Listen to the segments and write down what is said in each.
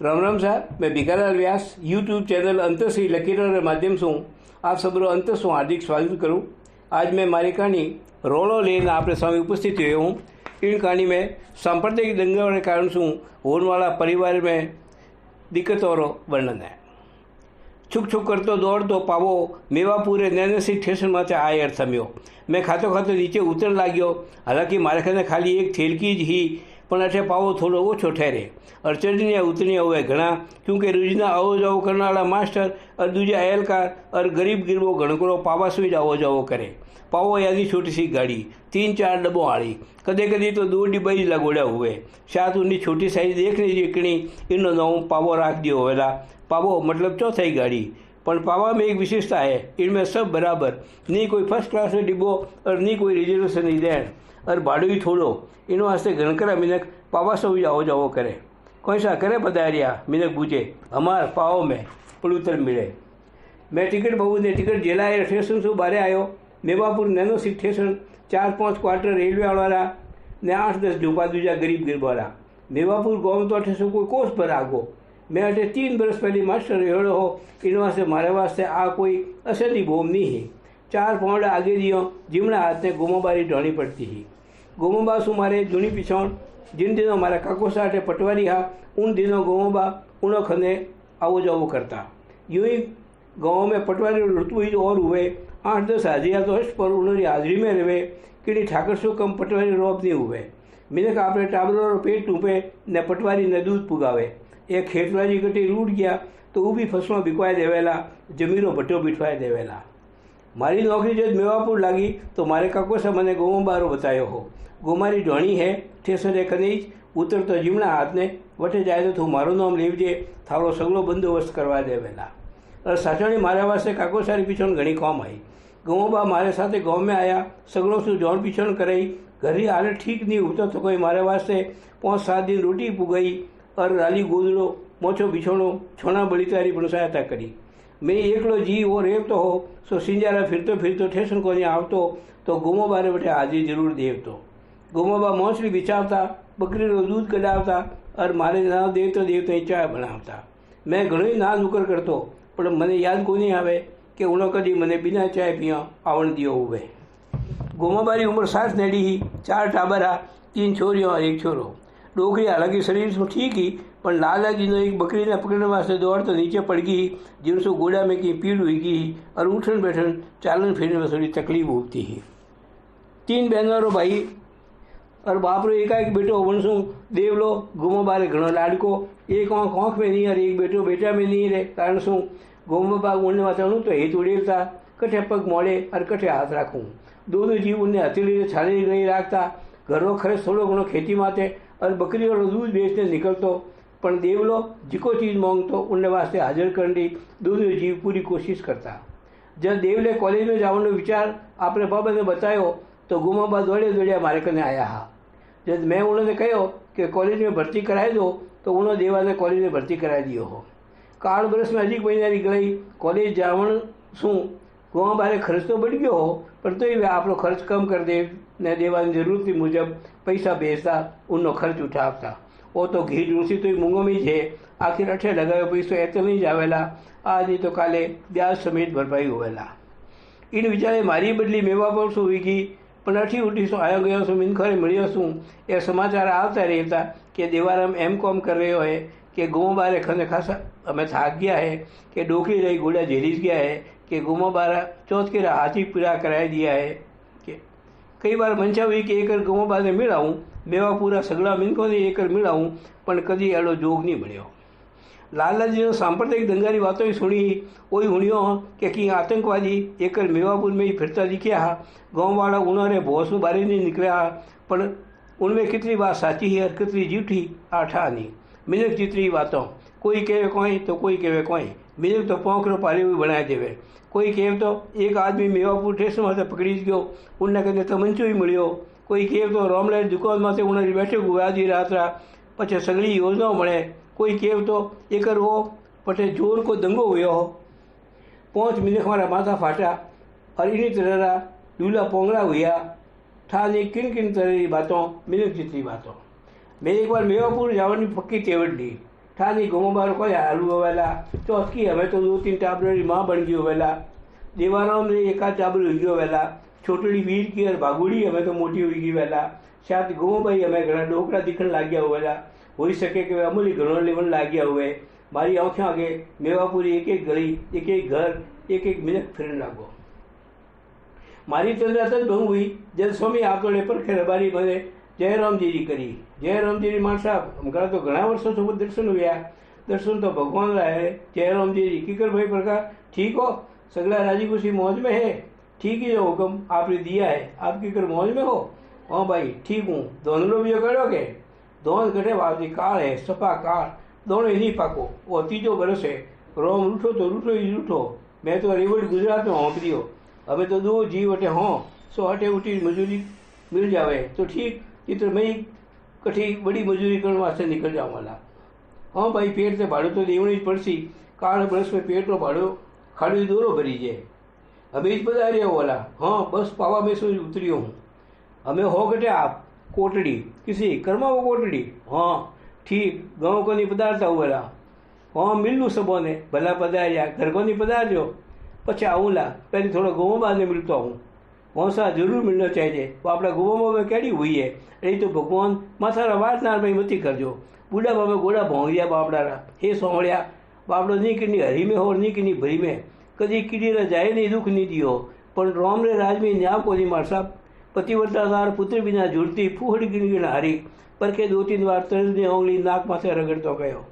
राम राम साहब, मैं भिखालाल व्यास YouTube channel अंतर श्री लकीरों के माध्यम से आप सबरो अंतर से हार्दिक स्वागत करूँ। आज मैं मारी कहानी रोलो लेने आपने सामने उपस्थित हुए हूँ। इन कहानी में सांप्रदायिक दंगे के कारण से होने वाला परिवार में दिक्कतों वर्णन है। छुक छुक करतो दौड़तो पावो मेवापुरे नैनसी स्टेशन में आए अर्थम्यो। मैं खातो खातो नीचे उतर लाग्यो। हालांकि मारे खाने खाली एक थेलकी ज ही, पण अठे पावो थोड़ो ओछो ठहरे और चढ़नी उतरनी हुए घना, क्योंकि रोजना आवो जावो करने वाला मास्टर और दूजा अहलकार और गरीब गिरबो घणकरो पावा सुई आवो जावो करे। पावो यादी छोटी सी गाड़ी 3-4 डब्बों वाली, कदे कदी तो 2 डिब्बा ही लगोड़ा हुए। शायद उन्नी छोटी साइज देखने जीकनी इनो नौ पावो राख दियो होवेला। पावो मतलब चौथाई गाड़ी, पर पावा में एक विशेषता है, इनमें सब बराबर, नहीं कोई फर्स्ट क्लास में डिब्बो और नहीं कोई रिजर्वेशन नहीं देन और भाड़ो ही थोड़ो। इन वास्ते घणकरा मिनक पावा सौ आओ जाओ करे। कोई सा करे पधारिया मिनक पूछे, हमार पाव में पड़ूतर मिले। मैं टिकट बहू ने टिकट जेलाए स्टेशन से बारे आयो। मेवापुर नैनो सी स्टेशन 4-5 क्वार्टर रेलवे वाला ने 8-10 डूबा दूजा गरीब गिरबारा। मेवापुर गाँव तो अठे से कोई कोस पर आगो। मैं अठे 3 बरस पहले मास्टर रहो हो। इन वास्ते मारे वास्ते आ कोई असली भूम नहीं है। 4 पाउंड आगे दियो जिमना हाथ ने गोमोबारी ढोनी पड़ती ही। गोमोबा सु मारे जूनी पिछोड़ जिन दिनों मारा काको साठे पटवारी हा, उन दिनों गोमोबा उनो खने आवो जावो करता। यूं ही गाँव में पटवारी ऋतु ही और हुए 8-10 हाजिया तो हर्ष पर उन्होंने हाजिरी में रहे कि ठाकर सो कम पटवारी रोब नहीं हुए। मिनक आपने टाबरो पेट टूपे ने पटवारी ने दूध पुगावे। एक खेतवाजी कटी रूट गया तो वो भी फसलों बिकवाए देवेला, जमीनो भट्टो बिठवाए देवेला। मारी नौकरी जब मेवापुर लागी तो मारे काको से मैंने गोमबारो बतायो हो। गोमारी ढोणी है स्टेशन एक खनीज उतर तो जीमना हाथ ने वटे जाए तो तू मारो नाम लीवजे, थारो सगलो बंदोबस्त करवा देवेला। और साचणी मारे वास्ते काको सारी पीछण घनी कम आई। गोमबा मारे साथे गाँव में आया, सगलो सु जोड़ पीछण कराई। घरी हालत ठीक नहीं उठता तो कोई मारे वास्ते 5-7 दिन रोटी पुगाई और राली गोदड़ो मोछो बिछोड़ो छोना बड़ी तारी पण सहायता करी। मैं एकलो जी वो रेवतो हो सो सिंजारा फिरतो फिरतो ठेसन को आवतो तो गोमोबारे बटे हाजिर जरूर देवतो। गोमोबा मोसली बिछावता, बकरी रो दूध कढावता और मारे नाव देवतो देवता चाय बनावता। मैं घणो ही ना नुकर करतो, पण मने याद कोनी आवे कि उनो कदी मने बिना चाय पिया आवण दियो हुए। गोमोबारी उम्र 60 नेड़ी ही, 4 टाबरा, 3 छोरियों और 1 छोरो। डोकरी हालांकि शरीर से ठीक ही, पर लालाजी ने एक बकरी ने पकड़ने वास्ते दौड़ तो नीचे पड़ गई, जिनसे गोड़ा में की पीड़ हुई गई और उठन बैठन चालन फिरने में थोड़ी तकलीफ होती ही। 3 बहनों रो भाई और बाप रो एकाएक बेटो वनसू देवलो गोमोबारे घणो लाडको। एक आँख में नहीं और एक बेटो बेटा में नहीं रहे कारण शू गोमोबा उड़ने वाचू तो हेत उड़ेलता, कठे पग मोड़े और कठे हाथ राखूँ। दोनों जीव उन्हें हथेली छाली गई राखता। घरों खर्च थोड़ो घणो खेती माटे और बकरी और दूध बेचने निकलतो, पण देवलो जिको चीज मांगतो उनने वास्ते हाजिर करने दोनों जीव पूरी कोशिश करता। जब देवले कॉलेज में जाने विचार अपने बाबा ने बतायो तो गोमोबा दौड़े दौड़े मारे कने आया हा। जब मैं उन्होंने कहो कि कॉलेज में भर्ती कराए दो तो उन्होंने देवा ने कॉलेज में भर्ती कराई दियो हो। 4 बरस में अधिक महीना गई कॉलेज जावण शू गोमोबारे खर्च तो बढ़ गयो हो, पर तो वे आपनो खर्च कम कर दे ने देवानी जरूरत मुजब पैसा बेचता उननो खर्च उठावता। वो तो घी डूसी तो मूंगो में है, आखिर अठे लगायो पैसो एत नहीं जावेला, आज नहीं तो काले ब्याज समेत भरपाई होवेला। इन विचारे मारी बदली मेवापुर सु हुई गई, पण अठी उठी सो आयो गयो सो मिनखरे मिलियो सू ए समाचार आवता रहता कि देवाराम M.Com कर रहे है, कि गोमोबारे खने खासा हमें थाक गया है, कि डोकरी रही घोड़ा झेलीस गया है, कि गोमोबारा चौथ के हाथी पीड़ा कराई दिया है। कि कई बार मंशा हुई कि एक गोमोबा ने मिलाऊँ, मेवापुरा सगड़ा मिनकों ने एक मिलाऊँ, पण कदी एड़ो जोग नहीं बन्यो। लालाजी सांप्रदायिक दंगारी बातों सुनी वही हुणियो कि कहीं आतंकवादी एक मेवापुर में ही फिरता दिख्या हा। गाँव वाला उन्होंने भोसू बारे नहीं निकलिया, पर उनमें कितनी बात साची है और कितनी झूठी आठा नहीं। मिनक जितनी बातों कोई कहे कोई तो कोई कहे कोई, मिनक तो पोंखरो पाली हुई बनाए देवे। कोई कहे तो एक आदमी मेवापुर स्टेशन में पकड़ी गयो, उनने कदे तमंचो ही मिलियो। कोई कहे तो रामलाल दुकान में उन्होंने बैठक हुआ आधी रात पछे सगड़ी योजनाओं बने। कोई कहे तो एक वो पटे जोर को दंगो हुयो हो, 5 मिनट हमारा माथा फाटा और इन्हीं तरह दूल्हा पोंगड़ा हुआ था। ने किन किन तरह की बातों मिनक जितनी बातों। मैं एक बार मेवापुर जाने की पक्की तेवड़ ली। ठानी घूमो बारो कोई आलू वेला चौथकी हमें तो 2-3 टाबरी माँ बन गयो वेला देवाराम ने एका टाबरी हुई गयो वेला छोटड़ी वीर की और भागुड़ी हमें तो मोटी हुई गई वेला साथ घूमो भाई हमें घना डोकरा दिखने लग गया वेला हो सके कि अमूली घणो लेवन लग गया हुए मारी आंखें आगे मेवापुरी एक एक गली एक एक घर एक एक मिनट फिरने लागो मारी चंद्रा तक भंग हुई जब स्वामी आप तो पर खरबारी बने जयराम जी करी जयराम जी मान साहब हमारा तो घना वर्षों से दर्शन हुआ दर्शन तो भगवान रहा जयराम जी कीकर भाई प्रकार ठीक हो सगला राजी खुशी मौज में है ठीक ही जो हुक्म आपने दिया है आप कीकर मौज में हो हाँ भाई ठीक हूँ दोनों लोग भी करोगे दोनों गठे वादी काल है सपा काल दोनों ही नहीं पाको वो तीजो बरस है रोम रूठो तो रूठो ही रूठो मैं तो रेवड़ गुजरात में होंप दियो हमें तो 2 जीव अटे हों सो अटे उठी मजूरी मिल जावे तो ठीक चित्र मैं कठी बड़ी मजूरी करने वास्ते निकल जाऊँ वाला हाँ भाई पेट से भाड़ो तो देवनी पड़सी काल बरस में पेट तो भाड़ो खाड़ी दोरो भरी जाए अभी पधारे हो वाला हाँ बस पावा में से उतरियो हूँ हमें हो गटे आप कोटड़ी किसी कर्मा वो कोटड़ी हाँ ठीक गाँव को नहीं पधारता हुआ हाँ मिलू सबों ने भला पधारिया घर को नहीं पधारियो पछा आऊँला पहले थोड़ा गाँव बाद में मिलता हूँ वहाँ सा जरूर मिलना चाहिए वो अपना गाँव में कैडी हुई है यही तो भगवान माथारा वाट नार भाई मती करजो बूढ़ा बाबा गोड़ा भोंगिया बापड़ा हे सोमड़िया बापड़ो नहीं किन्नी हरी में हो नहीं किन्नी भरी में कदी किडी जाए नहीं दुख नहीं दियो पर राम रे राज में न्याव को नहीं मार साहब पतिव्रताधार पुत्र बिना जुड़ती फूहड़ी गिन हारी पर के 2-3 बार तर्जनी ओंगली नाक माथे रगड़तो गयो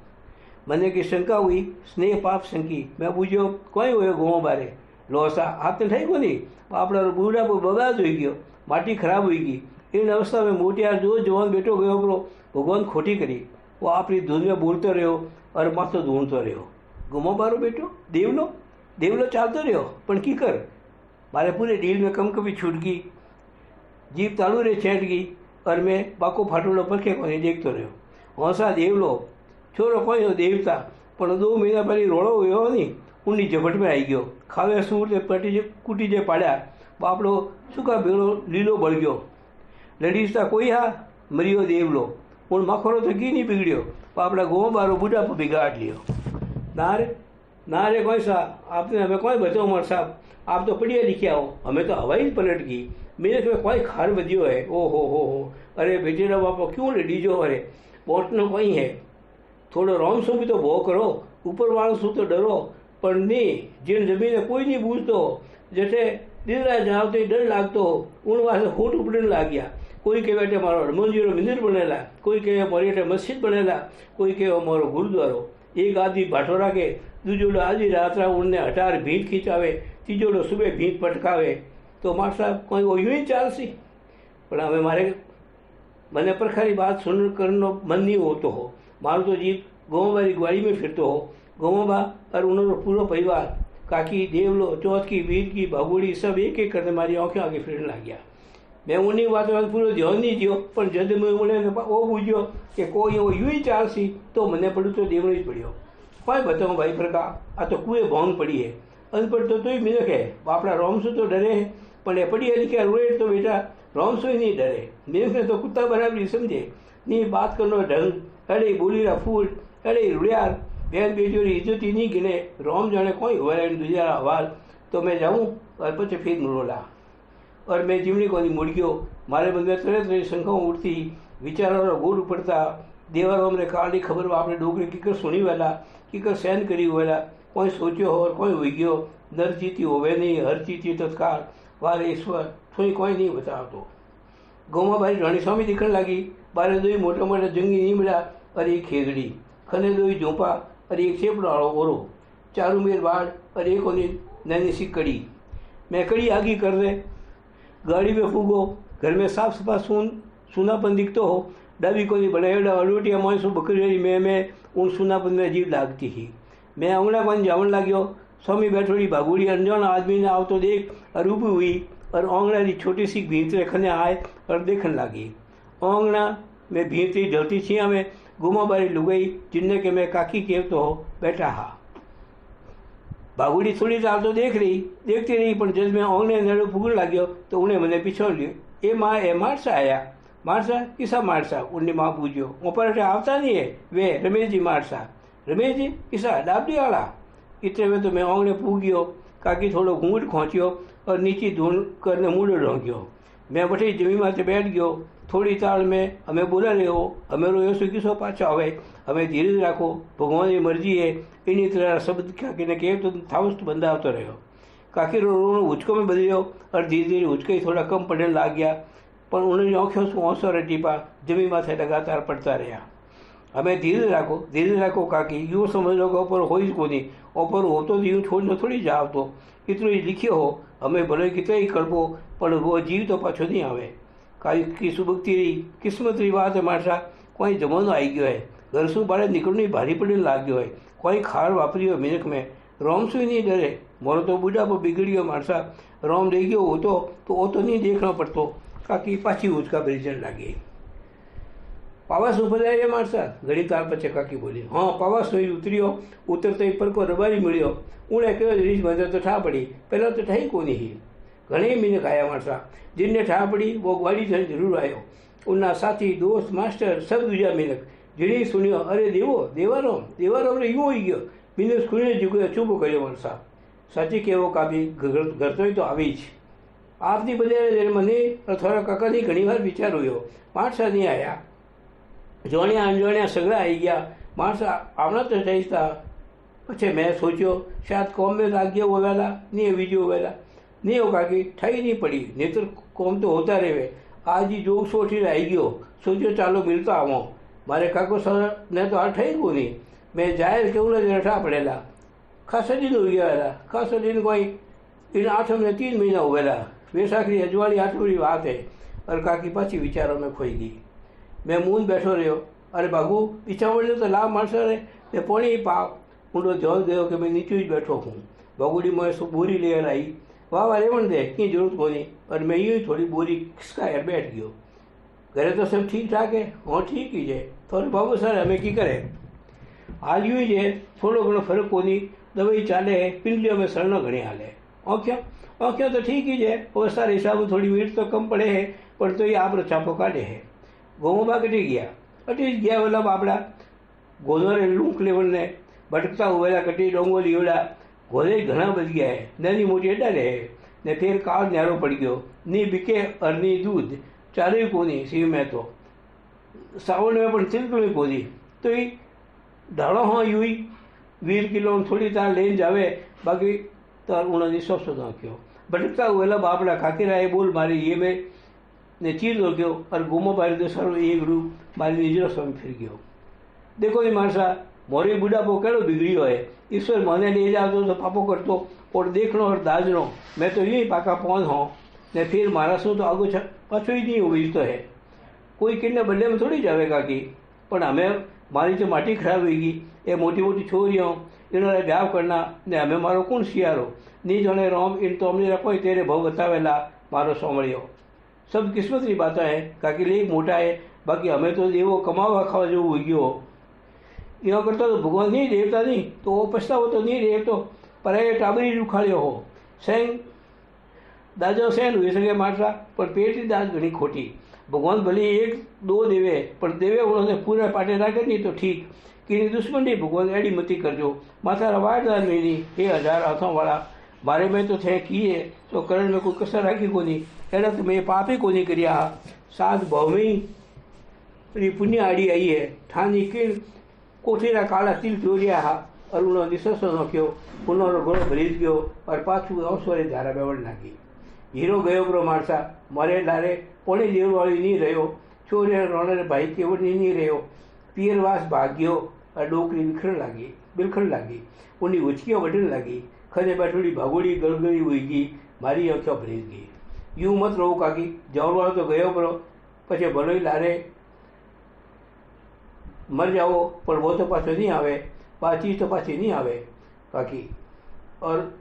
મને की शंका हुई स्नेह पाप शंकी मैं पूछो कोई हुए गाँव बारे लोसा हाथ ने થઈ कोनी आपड़ा बूढ़ा को बगाज हो गयो माटी खराब हुई गई इन अवस्था में मोटियार जो जवान बेटो गयो परो भगवान खोटी करी वो अपनी धुन में बोलते रहो और माथो ढूंढतो रहो गुमो बारो बेटो देवलो चालतो रहो पण की कर मारे पूरे डील में कम कभी छूट गई जीप तालू रे छेट गई और मैं बाको फाटोड़ो परखे कोनी देखतो रहो हौसा देवलो छोरो कोई देवता पर 2 महीना पहले रोड़ो हुयो नहीं उन्नी झपट में आई गयो खावे सूर ने पटी कूटी जे पाड़ा बापड़ो सूका भेड़ो लीलो बढ़ गयो लड़ीसता कोई हा मरियो देवलो उन मखोरो तो की नहीं बिगड़ियो बापड़ा गों बारो बूढ़ा पर बिगाड़ लियो नारे कोई सा आपने हमें कोई बताओ मर साहब आप तो पढ़िया लिखिया हो हमें तो हवाई पलट गई मेरे में कोई खार बजियो है ओ हो अरे बेटेरा बापा क्यों लड़ीजो अरे बोटनो कोई है थोड़ो रोम सो भी तो भो करो ऊपर वालों सो तो डरो पर नहीं जिन जमीन कोई नहीं बूझतो जैसे दिलरा जावते डर लागतो उन वास्ते होठ उपड़ने लाग गया कोई कहे मारो हनुमानजी मंदिर बनेला कोई कहे मारी मस्जिद बनेला कोई कहे मारो गुरुद्वारो एक आदमी भाटोरा के दूजोड़ो आधी रात्रा उनने हटार भींत खींचावे तीजोड़ो सुबह भींत पटकावे तो मार साहब कोई वो यूं ही चालसी पर हमें मारे मैंने प्रखारी बात सुन करनो मन नहीं होतो हो मारो तो जीत गाँव वाली ग्वाड़ी में फिरतो हो गाँव बा और उन्होंने पूरा परिवार काकी देवलो चौथ की वीर की भागोड़ी सब एक एक करने मारी आंखें आगे फिरने लग गया मैं उन्हीं बातों में पूरा ध्यान नहीं दियो पर जद में उन्हें वो बूझो कि कोई वो यूं ही चालसी तो मने पड़ू तो देवनो ही पड़ियो कोई बताऊँ भाई प्रकार आ तो कुएं भोंग पड़ी है अनपढ़ तो ही मिलक है बापड़ा रोम से तो डरे है पर ये पढ़िया लिखा रोए तो बेटा रोम से ही नहीं डरे मिलक ने तो कुत्ता बराबरी समझे नहीं बात करनो ढंग अरे बोली रहा फूल अरे रुड़ियार बहन बेटियों की इज्जत ही नहीं गिने रोम जाने कोई हुआ दूसरा हवाल तो मैं जाऊँ और पचे फिर मुड़ोला और मैं जीवनी को मुड़ गयो मारे मन में तरह तरह शंखाओं उठती विचारों गोर पड़ता देवारों ने काली खबर आपने डोगरी कीकर सुनी वाला कीकर सहन करी वाला कोई सोचो हो और कोई हुई गयो नर जीती होवे नहीं हर जीती तत्काल वाले ईश्वर थोड़ी कोई नहीं बता तो गौमा भाई रानी स्वामी दिखने लगी बारे दो मोटा मोटा जंगी नहीं मिला और एक खेगड़ी खने दो झोंपा और एक चेपड़ा ओरो चारों मेर बाढ़ और एक होनी नैनी सी कड़ी मैं कड़ी आगी कर दे गाड़ी में फूगो घर में साफ सफा सूनापन दिखतो हो डाबी को नहीं बनाया अडोटिया मानसो बकरी मैं उन सूनापन में अजीब लागती ही मैं अंगड़ा पानी जावन लाग्यो स्वामी बैठोड़ी भागोड़ी अनजान आदमी ने आओ तो देख और ऊबी हुई और ओंगड़ा की छोटी सी भींतरे खने आए और देखने लगी ओंगड़ा में भींतरी ढलती छिया में गुमा बारी लुगई जिनने के मैं काकी केव तो बैठा हा भागोड़ी थोड़ी चाल तो देखती रही पर जब मैं ओंगने नेड़ो पुगण लाग्यो तो उन्हें मैंने पिछोड़ लियो ए माँ ए मार सा आया मारसा किसा मारसा उनकी माँ पूछो ऊपर आवता नहीं है वे रमेश जी मारसा रमेश जी किसा डाबडी वाला इतने में तो मैं आंगणे पूग्यो काकी थोड़ो घूंघट खोंच्यो और नीचे धूल करने मुंडो ढोंक्यो मैं वठी जमीन माथे बैठ गयो थोड़ी ताल में हमें बोला रहो हमें रोयो किसो पाछा आवे हमें धीरज राखो भगवान की मर्जी है इन्हीं तरह शब्द काकी ने कहे तो थावस तो बंदा आवतो रहो काकी रोनो उचको में बदलियो और धीरे धीरे उचको ही थोड़ा कम पड़ने लग गया पर उन्होंने आँखों से आंसू टीपा जमीन माथे लगातार पड़ता रहा हमें धीरे राखो काकी यूँ समझ लो कि ऊपर हो ही को नहीं ऊपर हो तो यूँ छोड़ने थोड़ी जाओ तो इतना ही लिखियो हो हमें भले कितना ही कड़पो पर वो जीव तो पाछो नहीं आवे काकी सुबकती रही किस्मत री बात है मारसा कोई जमानो आई गयो है घर से बाहर निकलने भारी पड़ने लग गयो है कोई खार वापरी हो मिनक में रोम से नहीं डरे मोरो तो बूढ़ा पर बिगड़ियो मारसा रोम रह गयो हो तो वो तो नहीं देखना पड़तो काकी पाछी उचका ब्रिजन लागी पावास ऊपर आए मारसा घड़ी तार पचे काकी बोली हाँ पावास हुई उतरियो उतरते पर को रबारी मिलियो उन्हें कहो रीच बंदर तो ठा पड़ी पहला तो ठाई को नहीं घणे मिनक आया मारसा जिनने ठा पड़ी वो ग्वाड़ी जन जरूर आयो उनना साथी दोस्त मास्टर सब दूजा मिनक जिने सुनियो अरे देवाराम रे यूं ही गयो मिनक सुने जुगो चुप कर्यो मारसा साची केवो काबी घर तो આવી જ આપની બજારે મને થોડા કાકાની ઘણીવાર વિચાર હોયો માણસા નહીં આયા જોણ્યા અણજોણ્યા સગડા આવી ગયા માણસા આવના તો જઈતા પછી મેં સોચ્યો શાયદ કોમ में लाग गया वो वेला नहीं वीडियो वेला नहीं हो काकी ठई नहीं पड़ी नहीं तो कोम तो होता रहे आज ही जोग सोटी आई गयो सोचो चालो मिलता आवो मारे काको सर ने तो आ ठई को नहीं मैं जाहिर केवल रठा पड़ेला खासा दिन हो गया खासा दिन कोई इन 8 में 3 महीना हुएला वैसाखी अजवाड़ी आठवरी बात है और काकी पाछी विचारों में खोई गई मैं मून बैठो रहो अरे बाबू पीछा वड़े तो लाभ मारसा रे मैं पोणी पाप ऊँडो जवाब दो कि मैं नीचे ही बैठो हूँ बागुड़ी मोए बोरी लेकर आई वाह रेवण दे की जरूरत को नहीं और मैं यूँ ही थोड़ी बोरी खिसका बैठ गयो घरे तो सब ठीक ठाक है हाँ ठीक ही है थोड़े बाबू सर हमें की करे हाल यूँ ही है थोड़ो घणो फर्क को नहीं दवाई चाले है पिंडलियों में सड़ना घणे हाले औख्या तो ठीक ही है और सारे हिसाब थोड़ी मीट तो कम पड़े है पर तो ये आप छापो काढ़े है गोमा कटी गया वाला बापड़ा गोदोरे लूक लेवल ने भटकता हुआ कटी डोंगो लीवड़ा घोड़े घना बच गया है नानी मोटी एडा रहे ने फिर काल न्यारो पड़ गयो नी बिके और नी दूध चारे कोनी सीव में तो सावन में पण तिलकुल कोनी तो ये ढाड़ो हाँ यू 20 किलो थोड़ी तार लेन जावे बाकी तार उन्होंने सब नाख्यो भटकता हुआ बापड़ा खाती रहे बोल मारी ये में ने चीज हो गयो और घूमो पार दे सारो एक रूप मारी निजरो समय फिर गयो देखो ये मारसा मोरी बुढ़ापो केड़ो बिगड़ियो है ईश्वर मने ले जातो तो पापो करतो और देखनो और दाजनो मैं तो यही पाका पौन हूँ ने फिर मारा शू तो आगो पाछो ही नहीं हुई तो है कोई किन्ने बदले में थोड़ी जावेगा कि पर हमें मारी तो माटी खराब होगी ये मोटी मोटी छोरियों इन्होंने ब्याह करना ने हमें मारो कौन सियारो नी जने रोम इन तो हमने रखो तेरे भाव बतावेला मारो सोमड़ियो सब किस्मत की बात है काकी ले मोटा है बाकी हमें तो एवो कमावा खावा जो हो गयो यो करता तो भगवान नहीं देवता नहीं तो वो पछतावो तो नहीं देवतो पर ये टाबरी रुखाड़ियो हो सेंग दाजो सेन हुई सके मारसा पर पेट की दाज घनी खोटी भगवान भले 1-2 देवे पर देवे उन्होंने पूरा पाटे राखे नहीं तो ठीक कि दुश्मनी भगवान एड़ी मती करजो माथा रवाड़दार मेरी 1000 हाथों वाला मारे में तो थे किए तो करण में कोई कसर राखी को नहीं एड़ा तो मैं पाप ही को नहीं करिया सात भवमी पुण्य आड़ी आई है ठानी किन कोठीरा काला तिल चोरिया हा और उन्होंने ससो नोख्यो उन्होंने घोड़ो भरी गयो और पाछू अवसरे धारा बेवड़ लागी हीरो गयो ब्रो मारसा मरे लारे पोणी देववाड़ी नहीं रहो छोरे रोने भाई केवड़ नहीं रहो पियरवास भाग्यो और डोकरी बिलखण लागी उन्हीं उचकियों बढ़ने लगी खदे बैठोड़ी भागोड़ी गड़गड़ी हुई गई मारी आँखों भरी गई यूं मत रहो काकी जवर वालों तो गयो बरो पछे भलो ही लारे मर जाओ पर वो तो पाछो नहीं आवे चीज तो पाछी नहीं आवे काकी और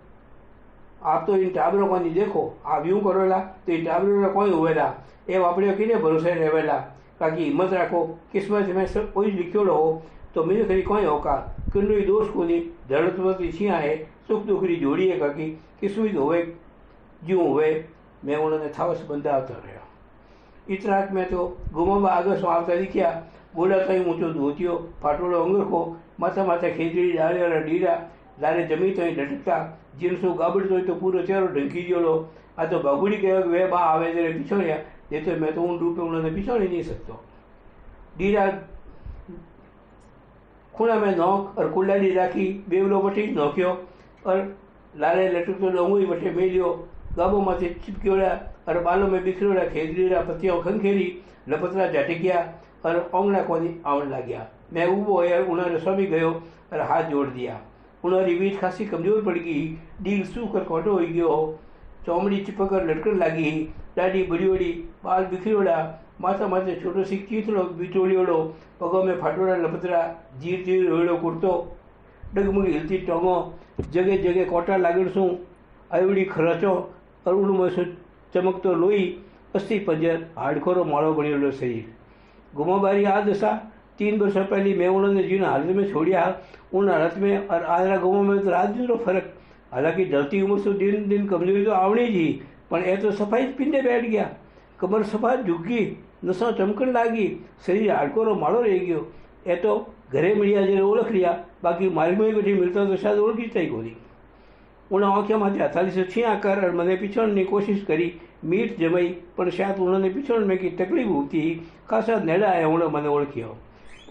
आप तो इन टाबरों को नहीं देखो आप यूं करोला तो इन टाबरों का कोई हुएला ये वापड़ियों किने भरोसे रहेला काकी हिम्मत रखो किस्मत में सब कोई लिखियोड़ हो तो मेरे खरी कोई होका किन्नू दोष को नहीं जरूरत छिया है सुख दुखरी जोड़ी है काकी किस्मत होवे ज्यों हुए मैं उन्होंने थावस बंदा आता रहा इतराक में तो गुमाबा आगे सो आवता दिख्या। बोला तई ऊंचो धोतियो, फाटोड़ो अंगरखो, माथा माथा खेजड़ी डाले और डीरा लारे जमी तई लटकता। जीनसो गाबड़तो तो पूरो चेहरो ढंकी गयोलो। आ तो बाबूड़ी कहे वे बा आवे तेरे पिछोड़िया, ये तो मैं तो ऊन रूपे उन्होंने पिछोड़ी नहीं सकता। डीरा खूणा में नोक और कुल्लाड़ी राखी बेवलो बटी नोक्यो और लारे लटकतो डोंगुई बटे मेलियो। गाबो माथे चिपक्योड़ा और बालों में बिखरोड़ा खेजड़ीरा पत्तियों खंखेरी लपतरा झटक्या और ओंगना कोनी आवन लाग्या। मैं ऊबो होया उन्होंने स्वामी गयो और हाथ जोड़ दिया। उन्होंने वीट खासी कमजोर पड़ गई, डील सूख कर कोटो हो गयो, चौमड़ी चिपक कर लटकन लगी, दाढ़ी बड़ी बड़ी, बाल बिखरोड़ा, माथा माथे छोटो सी चीथड़ो बिचोलियोड़ो, पगों में फाटोड़ा लपतरा, जीर जीर रोड़ो कुर्तो, डगमगी हिलती टोंगो, जगह जगह कोटा लागड़सू, आईवड़ी खरचो और उनमें से चमकतो लोई, अस्थि पंजर, हाड़खोरो माड़ो बनियोलो शरीर। गुमाबारी आ दशा 3 वर्ष पहले मैं उन्होंने जीवन हालत में छोड़िया। उन हालत में और आज गुमो में तो रात दिन फर्क। हालांकि ढलती उम्र से दिन दिन कमजोरी तो आवनी जी, पर ए तो सफाई पिंडे बैठ गया। कमर सफा झुकी, नसा चमकन लागी, शरीर हाड़कोरो माड़ो रह गयो। ए तो घरे मिलिया जरे ओळख लिया, बाकी मार्ग में बैठी मिलता तो शायद ओळखीता ही कोनी। उन्हें आँखें माथे हथाली से छिया कर और मैंने पिछड़ने की कोशिश करी। मीट जमाई, पर शायद उन्होंने पिछड़ में की तकलीफ होती ही खासा नेड़ा आया। उन्हें मैंने ओळख्यो।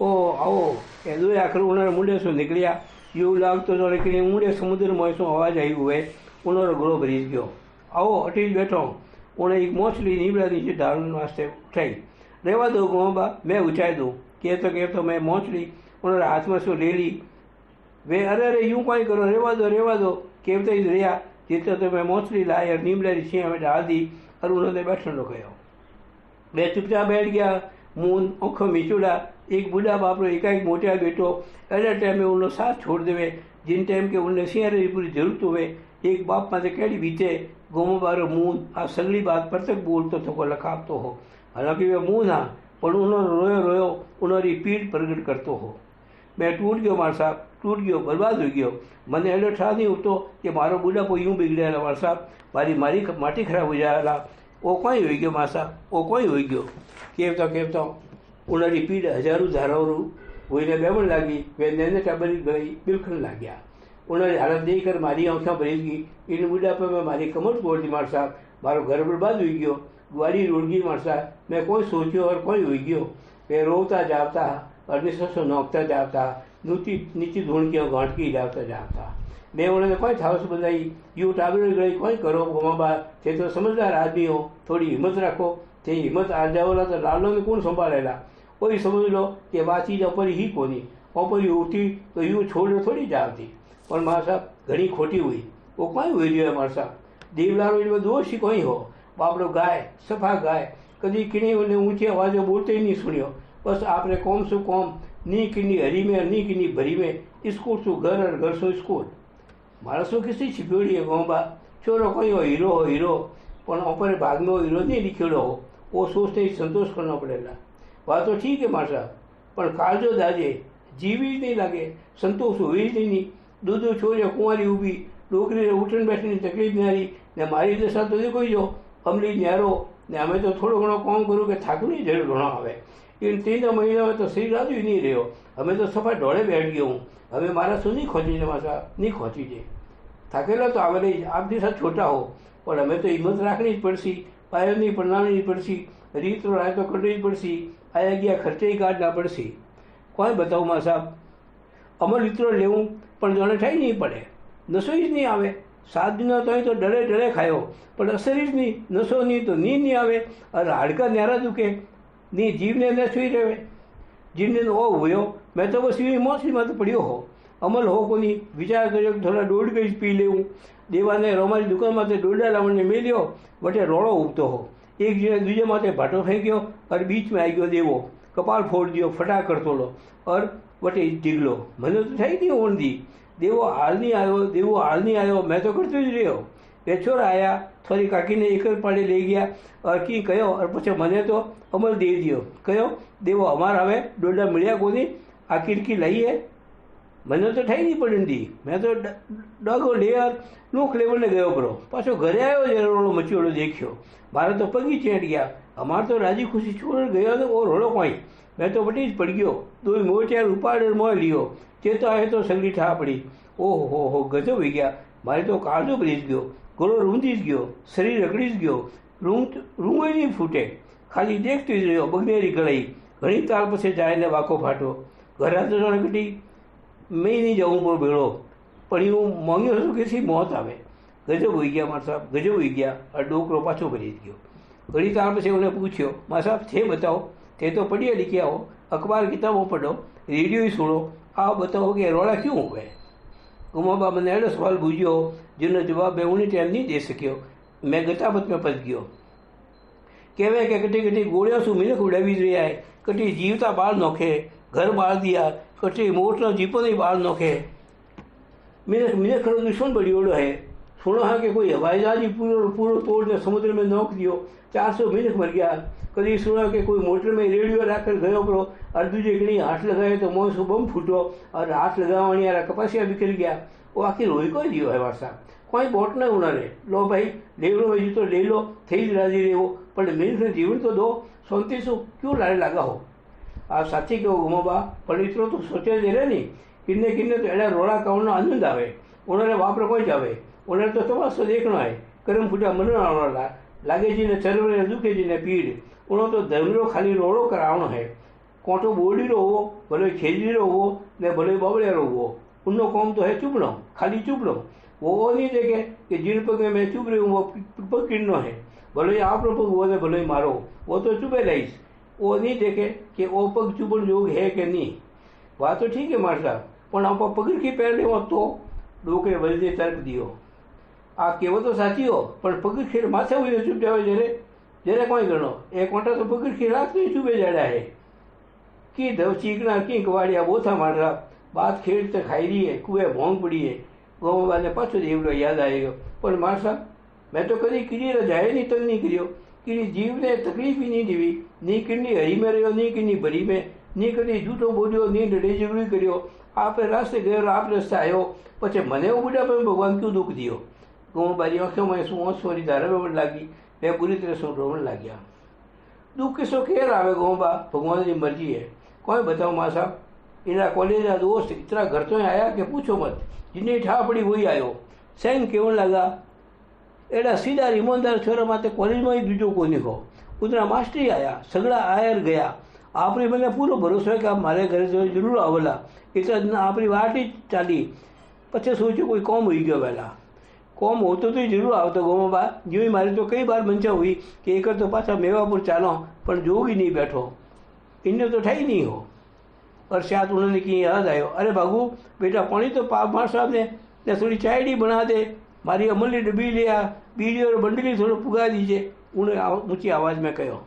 ओ आओ ए दो आखिर उन्होंने मुंडे से निकलिया। यूं लागतो जो कि मुंडे समुद्र में सो आवाज आई हुए। उन्होंने गलो भरी गयो। आओ अटी बैठो। उन्हें एक मोचली नीबड़ा नीचे डालने वास्ते उठाई। रेवा दो गोबा, मैं ऊंचाई दूँ। कहतो मैं मोचली उन्होंने हाथ में सो ले ली। वे अरे अरे यूं कहीं करो, रेवा दो कहते ही रहा। जीते तो मैं मोचली लाई और नीमड़ा छिया में डाल दी और उन्होंने बैठने कहो। मैं चुपचाप बैठ गया, मुंह आँखों मीचूड़ा। एक बूढ़ा बापरो एकाएक मोटिया बेटो अड़े टाइम में उन्हें साथ छोड़ देवे, जिन टाइम के उन्हें सिंहारे पूरी जरूरत हुए। एक बाप माथे केड़ी बीते गोमो बारो मुंह आ सगली बात परतक बोलतो थको लखापतो हो। हालांकि वे मुंह ना, पर उन्होंने रोयो रोयो उन्होंने पीठ प्रगट करतो हो। मैं टूट गयो मार साहब, टूट गयो, बर्बाद हो गयो। मने एडो ठा नहीं उठतो कि मारो बुढ़ापो यूं बिगड़ेला मार साहब, मारी माटी खराब हो जाएला। ओ कोई हो गयो मार साहब, ओ कोई हो गयो। कहता उन्होंने पीठ हजारों धाराओं होने बेमण लगी। वे नैने टबरी गई बिलखन लग गया। उन्होंने हालत देखकर मारी आँखें भरी गई। इन बुढ़ापे में मारी कमर तोड़ दी मार साहब, मारो घर बर्बाद हो गयो, गुआड़ी रुड़ गई मार साहब। मैं कोई सोचो और कोई हो गयो। वे रोता जाता और निश्चो नोकता जाता, नीची धूणकियों घाटकी जाता जाता। मैं उन्होंने कोई थावस बनाई, यू टाबरी गई कोई करो गोमाबा, थे तो समझदार आदमी हो, थोड़ी हिम्मत रखो। थे हिम्मत आ जाओला तो लालो ने कौन संभालेला। कोई समझ लो कि बात चीज ऊपर ही कोनी, ऊपर उठी तो यूँ छोड़ थोड़ी जाती। पर मार साहब घनी खोटी हुई, वो कोई हुई जो है मार साहब। देवलारो इनमें दोष ही कोई हो। बापरो गाय सफा गाय कभी किणी उन्हें ऊंची आवाज बोलते ही नहीं सुनियो। बस आपने कौम सो कौम, नी किन्नी हरी में नी किन्नी भरी में, स्कूल सो घर और घर सो स्कूल। माणसों किसी छिप्योड़ी है गोंबा, छोरो कोई हो हीरो, पर ऊपर भाग में वो हीरो नहीं लिखेड़ो हो। वो सोचते ही संतोष करना पड़ेगा। बात तो ठीक है मार साहब, पर कालजो दाजे जीवी नहीं लगे, संतोष हुई ही नहीं। दूधो छोरिया कुंवारी उभी, डोकरी उठन बैठने तकलीफ नहीं आ रही ने। मारी दशा तो देखो जो अमली न्यारो ने। हमें तो थोड़ो घणो काम करूँ कि थाकू नहीं जरूर घणो आवे। इन 3 महीना में तो शरीर राजू ही नहीं रहो। हमें तो सफा ढोड़े बैठ गया हूँ। हमें मारा सो नहीं खोची जे मार साहब, नहीं खोची जे। थाकेला तो आवे नहीं, आपके साथ छोटा हो, पर हमें तो हिम्मत रखनी पड़सी, पायो नहीं प्रणाली पड़सी, रीत और राय तो करनी पड़सी, आया गया खर्चे ही काटना पड़सी। कोई बताओ मार साहब, अमल इतरो लेवूँ पण जाने ठाई नहीं पड़े, नशो ही नहीं आवे। 7 दिन तो डरे डरे खायो, पर असर ही नहीं, नशो नहीं तो नींद नहीं आवे और हाड़का न्यारा दुखे, नी जीव ने न छुई रहे। जिन दिन ओ हुयो, मैं तो बस यूँ मोसली में तो पड़ियो हो। अमल हो कोनी, विचार करो थोड़ा 1.5 गज पी लेवूँ। देवा ने रोमारी दुकान में डोडा लावण मेलियो, वटे रोड़ो उगतो हो। एक जने दूजे माथे भाटो फेंक्यो और बीच में आई गयो देवो, कपाल फोड़ दियो, फटा करतो लो और वटे ढीगलो। मैंने तो थी नहीं ओण दी। देवो हाल नहीं आयो, मैं तो करतो ज रह्यो। पेछोर आया, थोड़ी काकी ने एक पाड़े ले गया और की कहो और पछे मने तो अमल दे दियो। कहो देवो अमार हवे डोडा मिल्या कोनी, आ किरकी लई है। मैंने तो ठाई नहीं पड़न दी। मैं तो डगो लेर नोख लेवल ने गयो परो, पाछो घरे आयो जरे रोड़ो मचियोड़ो देख्यो। मारे तो पगी चेट गया। અમારે તો રાજી ખુशी છોડ ગયો તો ઓ રોડો કોઈ मैं तो बटी पड़ गयो दो मोटिया उपाड़ मोह लियो चेतो आए तो सगड़ी ठा पड़ी ओहो हो गजब हो गया मारे तो काळजो भरीज गयो गळो रूंधी ज गयो शरीर रगड़ी ज गयो रूंग नहीं फूटे खाली देखती ज रह्यो बगनेरी गळाई घणी ताल पछी जायने वाको फाटो घरे तो जाने कटी मैं नहीं जाऊँ पर भेड़ो पण हूँ मांग्यो हूँ कि मौत आवे गजब हो गया मार साहब गजब हो गया और डोकरो पाछो भरी गयो घड़ी ताल पछी उन्हें पूछ्यो मार साहब थे बताओ ते तो पढ़िया लिखिया हो अखबार किताबों पढ़ो रेडियो ही सुनो आप बताओ कि रोड़ा क्यों हुए गुमाबा मैंने अड़ो सवाल पूछो जिन्होंने जवाब मैं उन्हें टाइम नहीं दे सकियो मैं गतावत में फंस गयो कहवे कि कटी कटी गोलियां सु मिनख उड़ावी रहा है कटी जीवता बाहर नोखे घर बाहर दिया कटी मोटना जीपो नहीं बाहर नोखे मिनख मिनख खड़ो दुश्मन बड़ियोड़ो है सुनो हाँ कि कोई हवाई जहाज ही पूरो पूरो तोड़ने समुद्र में नोक दियो 400 मिनख मर गया कभी सुना कि कोई मोटर में रेडियो राखकर गयो पड़ो और दूजे घड़ी हाथ लगाए तो मोह सु बम फूटो और हाथ लगावानी यार कपासिया बिखर गया वो आखिर रोई कोई दियो है वारसा कोई बोट न उन्होंने लो भाई लेवड़ो भाई तो ले लो थी राजी रहो पर मिनख ने जीवन तो दो सोनती सु क्यों लारे लगा हो आप साची कहो गुमोबा पर इतरो तो सोचे दे रहे नहीं किन्ने किन्ने तो एड़ा रोड़ा कावनो आनंद आवे उन्होंने वापर कोई जावे उन्हें तो तमाशो देखना है करम फूटा मनोना लागे जी ने चरवरे दुखे जी ने पीड़ उन्होंने तो धर्मरो खाली रोड़ो करावनो है कोटो बोड़ी रो हो भले खेजड़ी रो हो ने भले बबड़े रो हो उनको कौम तो है चुपड़ो खाली चुपड़ो वो नहीं देखे कि जिन पग में मैं चुप रही हूँ वो पग किन्नो है भले आप पग वो ने भले मारो वो तो चुपे रहीश वो नहीं देखे कि वो पग चुपड़ योग है कि नहीं बात तो ठीक है मार साहब पर आप पगड़ की पैर ले तो डोके वजदे तर्क दियो आ केवो तो साची हो पर पगड़ खीर माथे हुई चुप जावे जरे जरे कोई गणो एक मोटा तो पगड़ खीर राखते चुपे जाड़ा है की धव चीकना की कवाड़िया बोथा मारा बात खेड़ तो खाई रही है कुएं भोंग पड़ी है गोमा ने पाछो देवड़ो याद आएगा पर मार साहब मैं तो कभी किरी रजाए नहीं तंग नहीं करियो किरी जीव ने तकलीफ ही नहीं दीवी नी किन्नी हरी में रहो नी किन्नी भरी में नी कभी झूठो बोलियो नी डे झगड़ी करियो आप रास्ते गयो आप रास्ते आयो पछे मने बुढ़ा पर भगवान क्यों दुख दियो गोमा बारी आंखों में सोरी धारा में लागी मैं पूरी तरह से रोवन लग गया दुख किसो खेर आवे गोमा भगवान की मर्जी है कोई बताओ माँ साहब इना कॉलेज का दोस्त इतना घर तो आया कि पूछो मत जिन्हें ठा पड़ी वही आयो सैन केवन लगा एड़ा सीधा ईमानदार छोरा माते कॉलेज में ही दूजो को निको उतना मास्टर ही आया सगड़ा आयर गया आपने मैंने पूरा भरोसा है कि आप मारे घर जो जरूर आवेला इतना आपकी वाट ही चाली पचे सोचो कोई कॉम हुई गयो वेला कॉम होतो तो जरूर आवतो गोमा बा जो मारे तो कई बार मंचा हुई कि एक तो पाछा मेवापुर चालो पर जोगी नहीं बैठो इन्हें तो ठाई नहीं हो और शायद उन्होंने कि याद आयो अरे भागू बेटा पानी तो मार साहब ने थोड़ी चायडी बना दे मारी अमली डब्बी लिया बीड़ी और बंडली थोड़ा पुगा दीजिए उन्हें ऊँची आवाज़ में कहो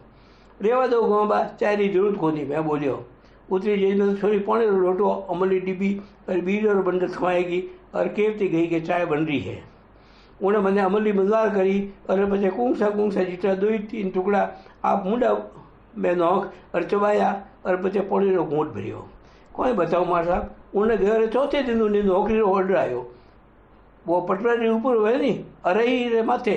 रेवा दो गोमा चाय की जरूरत को नहीं मैं बोलियो उतरी जैसे तो थोड़ी पानी लोटो अमली डिब्बी और बीड़ी और बंडल खवाएगी और कहती गई कि चाय बन रही है उन्हें मैंने अमली मजार करी और पचे कूंसा जीता 2-3 टुकड़ा आप मुंडा में नोक और चबाया और पचे पानी घूंट भरियो कोई बताओ मार साहब उन्हें घर चौथे दिन उन्हें नौकरी ऑर्डर आयो वो पटवारी ऊपर हुए नहीं अरे ही रे माथे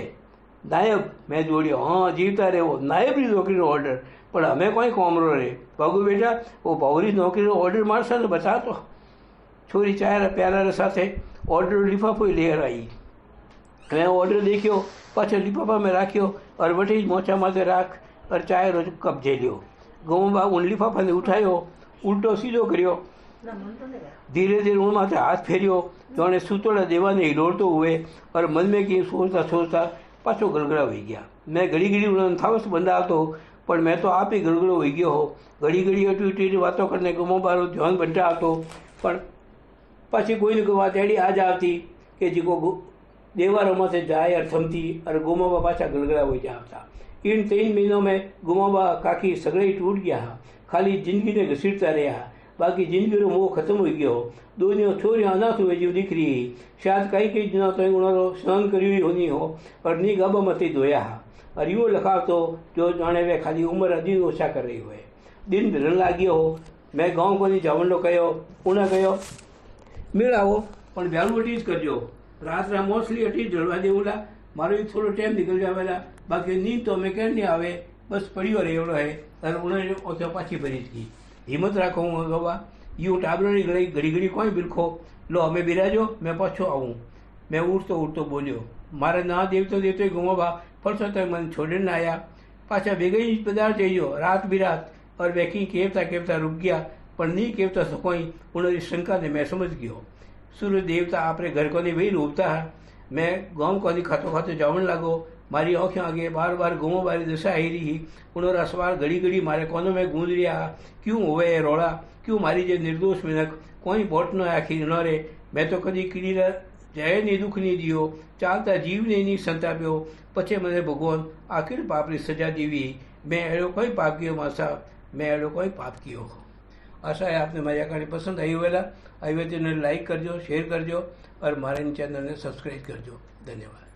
नायब मैं जोड़ियो हाँ जीवता रहे वो नायब की नौकरी ऑर्डर पर हमें कोई कॉमरो रे बाबू बेटा वो बहुरी नौकरी ऑर्डर मार सा ने बता तो छोरी चाय प्यारा साथे ऑर्डर लिफाफो लेकर आई मैं ऑर्डर देखियो पाछो लिफाफा में राख्यो और वठी मोचा माथे राख और चाय रो कप जे लियो गोमा उन लिफाफा ने उठायो उल्टो सीधो करियो धीरे धीरे उन माथे हाथ फेरियो जाने सूतोड़ा देवाने हिलोड़तो हुए और मन में कहीं सोचता पाछो गड़गड़ा हो गया मैं घड़ी घड़ी उन्होंने थावस बंदा तो पर मैं तो आप ही गड़गड़ो हो गयो हो घड़ी अटी बातों करने गोमा बारो ध्यान बनता आतो पर पाછી कोई कोई बात एडी आज आती कि जो देवारों में से जाए और थमती और गोमाबा पाछा गड़गड़ा हो जाता इन 3 महीनों में गोमाबा काकी सगड़े ही टूट गया खाली जिंदगी ने घसीटता रहा बाकी जिंदगी रो मोह खत्म हो गयो दोनों छोरी अनाथ हुए जीव दिख रही शायद कई दिनों तो उन्होंने स्नान करी होनी हो और नी गाबा मती धोया और यो लखा तो जो जाने वे खाली उम्र दिन ओछा कर रही हुए दिन ढलन लाग्यो हो मैं गाँव को नहीं जवंडो कहो उन्हें कहो मेड़ावो पण व्यालवटी ज करजो रात मोस्टली अटी जड़वा देवला मारो थोड़ो टाइम निकल जावेला बाकी नींद तो हमें क्या नहीं आवे बस पड़ियो रहे एवढो है अरे उन्हें ओके पाछी भरी थी हिम्मत राखो हूँ गवा यूँ टाबरड़ी घड़ी घड़ी कोई बिलखो लो हमें बिराजो मैं पाछो आऊँ मैं उठतो बोलियो मारे ना देवतो देवतो गुमोबा परसों तक मन छोड़ने ना आया पाछा भेगा ही पदार्थ जाइयो रात बिरात और वेकी केवता रुक गया पर नहीं केवता सकोई उन्होंने शंका ने मैं समझ गयो सूर्य देवता आपरे घर को वही रूपता है मैं गाँव को खातो जावन लागो मारी आँखें आगे बार बार गुमो बारी दशा आई रही उन्होंने सवाल घड़ी घड़ी मारे कोनों में गूंज रिया क्यों होवे ये रोड़ा क्यों मारी जे निर्दोष मिनक कोई बोट न आखी न रे मैं तो कदी किरी जय ने दुख नहीं दियो चालता जीव ने नहीं संताप्यो पछे मने भगवान आखिर पापरी सजा दीवी मैं एड़ो कोई पाप कियो मासा मैं एड़ो कोई पाप कियो आशा है आपने मारी कहानी पसंद आई हुए तो लाइक करजो शेयर करजो और मारे चैनल ने सब्सक्राइब करजो धन्यवाद।